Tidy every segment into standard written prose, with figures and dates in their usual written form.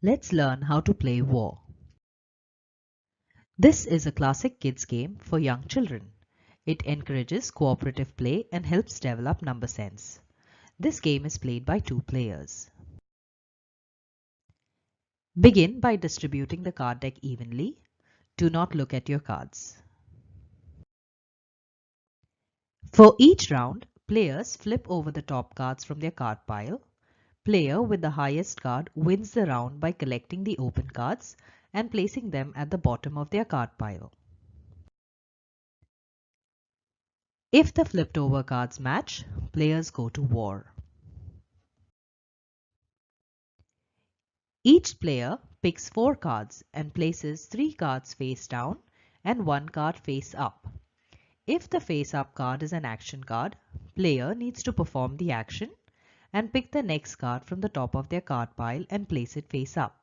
Let's learn how to play War. This is a classic kids game for young children. It encourages cooperative play and helps develop number sense. This game is played by 2 players. Begin by distributing the card deck evenly. Do not look at your cards. For each round, players flip over the top cards from their card pile. Player with the highest card wins the round by collecting the open cards and placing them at the bottom of their card pile. If the flipped over cards match, players go to war. Each player picks 4 cards and places 3 cards face down and 1 card face up. If the face up card is an action card, player needs to perform the action and pick the next card from the top of their card pile and place it face up.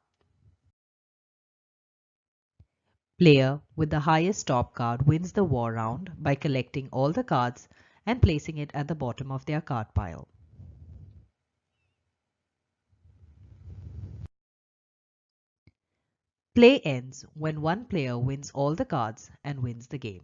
Player with the highest top card wins the war round by collecting all the cards and placing it at the bottom of their card pile. Play ends when one player wins all the cards and wins the game.